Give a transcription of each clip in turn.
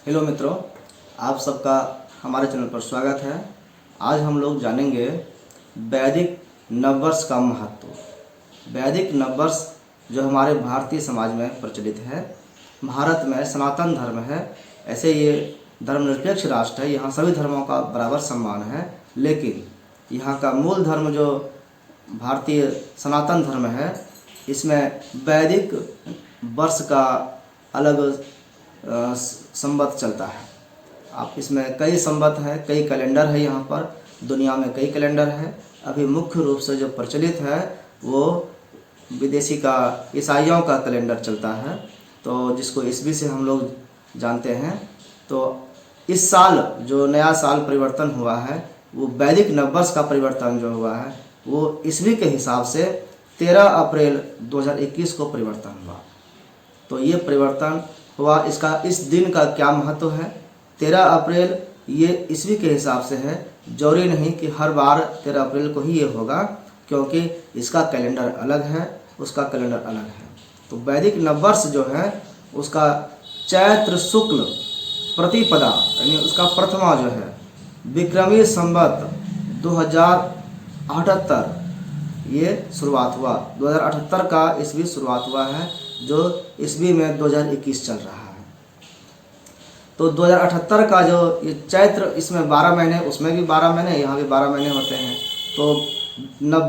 Hello मित्रों, आप सबका हमारे चैनल पर स्वागत है। आज हम लोग जानेंगे वैदिक नववर्ष का महत्व। वैदिक नववर्ष जो हमारे भारतीय समाज में प्रचलित है, भारत में सनातन धर्म है। ऐसे ये धर्मनिरपेक्ष राष्ट्र है, यहाँ सभी धर्मों का बराबर सम्मान है, लेकिन यहाँ का मूल धर्म जो भारतीय सनातन धर्म है, इसमें वैदिक वर्ष का अलग संवत चलता है। आप इसमें कई संवत है, कई कैलेंडर है। यहाँ पर दुनिया में कई कैलेंडर है। अभी मुख्य रूप से जो प्रचलित है वो विदेशी का ईसाइयों का कैलेंडर चलता है, तो जिसको ईस्वी से हम लोग जानते हैं। तो इस साल जो नया साल परिवर्तन हुआ है, वो वैदिक नववर्ष का परिवर्तन जो हुआ है वो ईस्वी के हिसाब से 13 अप्रैल 2021 को परिवर्तन हुआ। तो ये परिवर्तन हुआ, इसका इस दिन का क्या महत्व है? 13 अप्रैल ये ईस्वी के हिसाब से है। जरूरी नहीं कि हर बार 13 अप्रैल को ही ये होगा, क्योंकि इसका कैलेंडर अलग है, उसका कैलेंडर अलग है। तो वैदिक नववर्ष जो है उसका चैत्र शुक्ल प्रतिपदा यानी उसका प्रथमा जो है विक्रमी संवत 2078 ये शुरुआत हुआ। 2078 का ईस्वी शुरुआत हुआ है, जो ईस्वी में 2021 चल रहा है। तो 2078 का जो ये चैत्र, इसमें 12 महीने, उसमें भी 12 महीने, यहाँ भी 12 महीने होते हैं। तो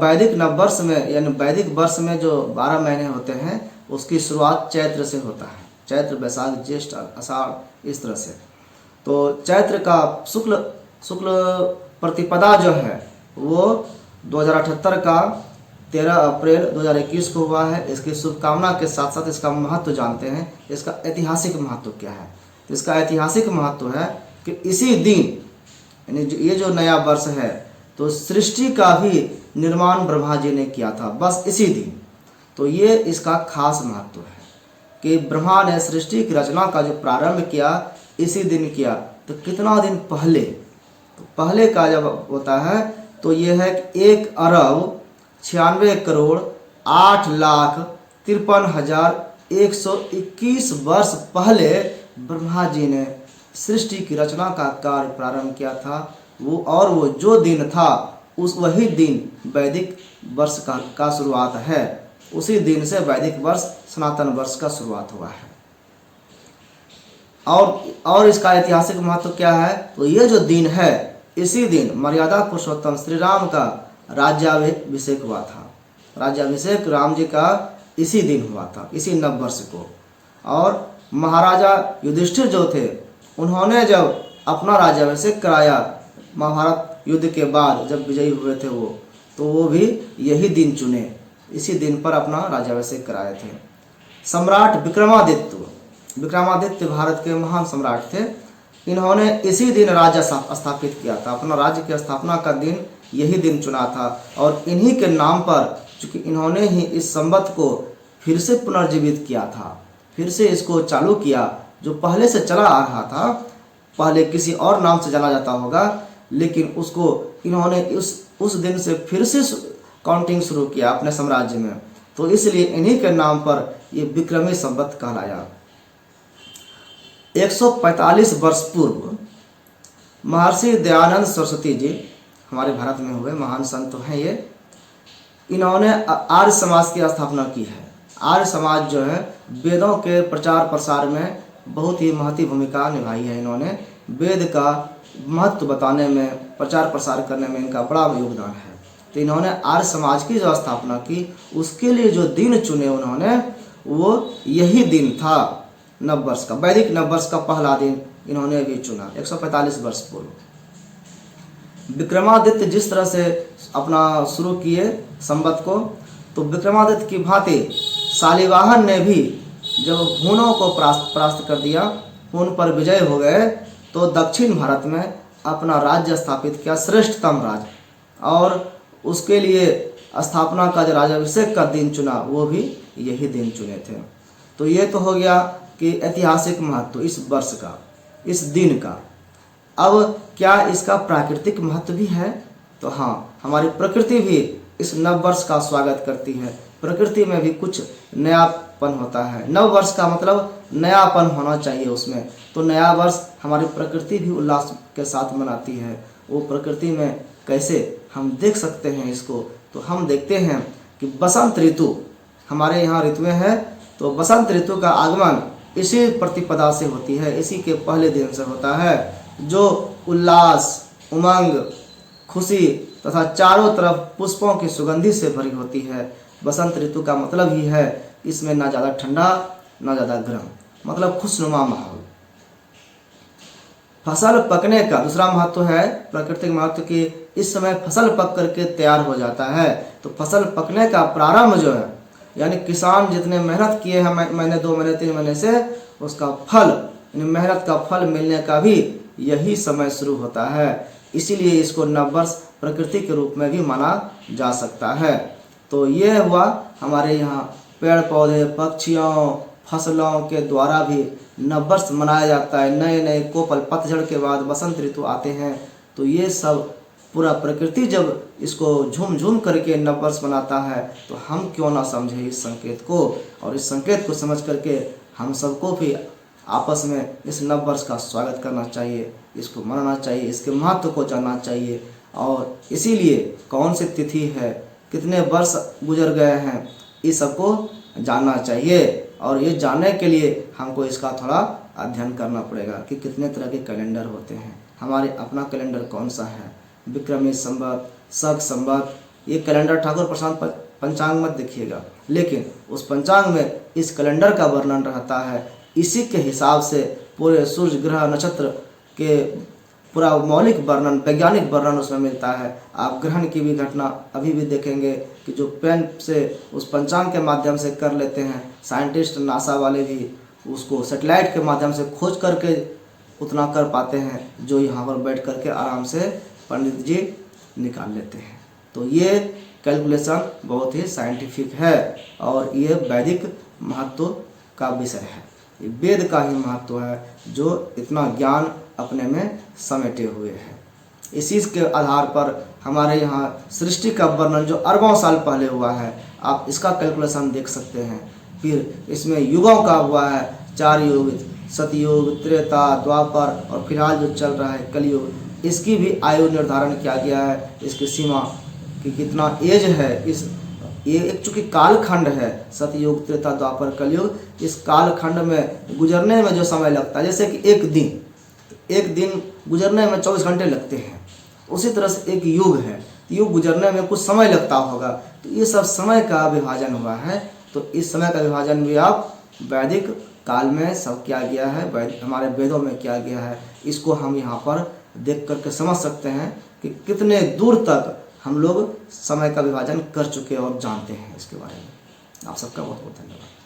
वैदिक नववर्ष में यानी वैदिक वर्ष में जो 12 महीने होते हैं उसकी शुरुआत चैत्र से होता है। चैत्र, वैशाख, ज्येष्ठ, आषाढ़, इस तरह से। तो चैत्र का शुक्ल प्रतिपदा जो है वो 2078 का 13 अप्रैल 2021 को हुआ है। इसकी शुभकामना के साथ साथ इसका महत्व जानते हैं। इसका ऐतिहासिक महत्व क्या है? तो इसका ऐतिहासिक महत्व है कि इसी दिन यानी ये जो नया वर्ष है, तो सृष्टि का भी निर्माण ब्रह्मा जी ने किया था, बस इसी दिन। तो ये इसका खास महत्व है कि ब्रह्मा ने सृष्टि की रचना का जो प्रारंभ किया इसी दिन किया। तो कितना दिन पहले? तो पहले का जब होता है तो ये है कि 1 अरब 96 करोड़ 8,53,121 वर्ष पहले ब्रह्मा जी ने सृष्टि की रचना का कार्य प्रारंभ किया था। वो जो दिन था उस वही दिन वैदिक वर्ष का शुरुआत है। उसी दिन से वैदिक वर्ष सनातन वर्ष का शुरुआत हुआ है। और इसका ऐतिहासिक महत्व क्या है? तो ये जो दिन है, इसी दिन मर्यादा पुरुषोत्तम श्री राम का राज्याभिषेक हुआ था। राज्याभिषेक राम जी का इसी दिन हुआ था, इसी नववर्ष को। और महाराजा युधिष्ठिर जो थे, उन्होंने जब अपना राज्याभिषेक कराया महाभारत युद्ध के बाद, जब विजयी हुए थे वो, तो वो भी यही दिन चुने, इसी दिन पर अपना राज्याभिषेक कराए थे। सम्राट विक्रमादित्य भारत के महान सम्राट थे। इन्होंने इसी दिन राज्य स्थापित किया था। अपना राज्य की स्थापना का दिन यही दिन चुना था, और इन्हीं के नाम पर, चूँकि इन्होंने ही इस संवत को फिर से पुनर्जीवित किया था, फिर से इसको चालू किया। जो पहले से चला आ रहा था, पहले किसी और नाम से जाना जाता होगा, लेकिन उसको इन्होंने उस दिन से फिर से काउंटिंग शुरू किया अपने साम्राज्य में। तो इसलिए इन्हीं के नाम पर ये विक्रमी संवत कहलाया। 145 वर्ष पूर्व महर्षि दयानंद सरस्वती जी हमारे भारत में हुए महान संत हैं ये। इन्होंने आर्य समाज की स्थापना की है। आर्य समाज जो है वेदों के प्रचार प्रसार में बहुत ही महती भूमिका निभाई है। इन्होंने वेद का महत्व बताने में, प्रचार प्रसार करने में इनका बड़ा योगदान है। तो इन्होंने आर्य समाज की जो स्थापना की, उसके लिए जो दिन चुने उन्होंने, वो यही दिन था नववर्ष का। वैदिक नववर्ष का पहला दिन इन्होंने भी चुना 145 वर्ष पूर्व। विक्रमादित्य जिस तरह से अपना शुरू किए संवत को, तो विक्रमादित्य की भांति शालिवाहन ने भी जब हूणों को परास्त कर दिया, हूण पर विजय हो गए, तो दक्षिण भारत में अपना राज्य स्थापित किया, श्रेष्ठतम राज्य। और उसके लिए स्थापना का जो राज्याभिषेक का दिन चुना, वो भी यही दिन चुने थे। तो ये तो हो गया कि ऐतिहासिक महत्व इस वर्ष का, इस दिन का। अब क्या इसका प्राकृतिक महत्व भी है? तो हाँ, हमारी प्रकृति भी इस नववर्ष का स्वागत करती है। प्रकृति में भी कुछ नयापन होता है। नव वर्ष का मतलब नयापन होना चाहिए उसमें। तो नया वर्ष हमारी प्रकृति भी उल्लास के साथ मनाती है। वो प्रकृति में कैसे हम देख सकते हैं इसको, तो हम देखते हैं कि बसंत ऋतु हमारे यहाँ ऋतुएं हैं। तो बसंत ऋतु का आगमन इसी प्रतिपदा से होती है, इसी के पहले दिन से होता है, जो उल्लास, उमंग, खुशी तथा चारों तरफ पुष्पों की सुगंधि से भरी होती है। बसंत ऋतु का मतलब ही है इसमें ना ज़्यादा ठंडा ना ज़्यादा गर्म, मतलब खुशनुमा माहौल। फसल पकने का दूसरा महत्व है, प्राकृतिक महत्व कि इस समय फसल पक करके तैयार हो जाता है। तो फसल पकने का प्रारंभ जो है, यानी किसान जितने मेहनत किए हैं महीने 2 महीने 3 महीने से, उसका फल यानी मेहनत का फल मिलने का भी यही समय शुरू होता है। इसीलिए इसको नववर्ष प्रकृति के रूप में भी माना जा सकता है। तो ये हुआ हमारे यहाँ पेड़ पौधे, पक्षियों, फसलों के द्वारा भी नववर्ष मनाया जाता है। नए नए कोपल, पतझड़ के बाद बसंत ऋतु आते हैं। तो ये सब पूरा प्रकृति जब इसको झूम झूम करके नववर्ष मनाता है, तो हम क्यों ना समझे इस संकेत को, और इस संकेत को समझ करके हम सबको भी आपस में इस नववर्ष का स्वागत करना चाहिए, इसको मनाना चाहिए, इसके महत्व को जानना चाहिए। और इसीलिए कौन सी तिथि है, कितने वर्ष गुजर गए हैं, इस सबको जानना चाहिए। और ये जानने के लिए हमको इसका थोड़ा अध्ययन करना पड़ेगा कि कितने तरह के कैलेंडर होते हैं। हमारे अपना कैलेंडर कौन सा है, विक्रमी संवत, शक संवत, ये कैलेंडर ठाकुर प्रशांत पंचांग मत देखिएगा, लेकिन उस पंचांग में इस कैलेंडर का वर्णन रहता है। इसी के हिसाब से पूरे सूर्य, ग्रह, नक्षत्र के पूरा मौलिक वर्णन, वैज्ञानिक वर्णन उसमें मिलता है। आप ग्रहण की भी घटना अभी भी देखेंगे कि जो पेन से उस पंचांग के माध्यम से कर लेते हैं, साइंटिस्ट नासा वाले भी उसको सैटेलाइट के माध्यम से खोज करके उतना कर पाते हैं, जो यहाँ पर बैठ करके आराम से पंडित जी निकाल लेते हैं। तो ये कैलकुलेशन बहुत ही साइंटिफिक है और ये वैदिक महत्व का विषय है। ये वेद का ही महत्व है जो इतना ज्ञान अपने में समेटे हुए है। इसी के आधार पर हमारे यहाँ सृष्टि का वर्णन जो अरबों साल पहले हुआ है, आप इसका कैलकुलेशन देख सकते हैं। फिर इसमें युगों का हुआ है, 4 युग, सतयुग, त्रेता, द्वापर और फिलहाल जो चल रहा है कलयुग, इसकी भी आयु निर्धारण किया गया है, इसकी सीमा कि कितना एज है। ये एक चूँकि कालखंड है, सतयुग, त्रेता, द्वापर, कलयुग, इस कालखंड में गुजरने में जो समय लगता है, जैसे कि एक दिन गुजरने में 24 घंटे लगते हैं, उसी तरह से एक युग है, युग गुजरने में कुछ समय लगता होगा। तो ये सब समय का विभाजन हुआ है। तो इस समय का विभाजन भी आप वैदिक काल में सब किया गया है, हमारे वेदों में किया गया है। इसको हम यहाँ पर देख करके समझ सकते हैं कि कितने दूर तक हम लोग समय का विभाजन कर चुके और जानते हैं इसके बारे में। आप सबका बहुत बहुत धन्यवाद।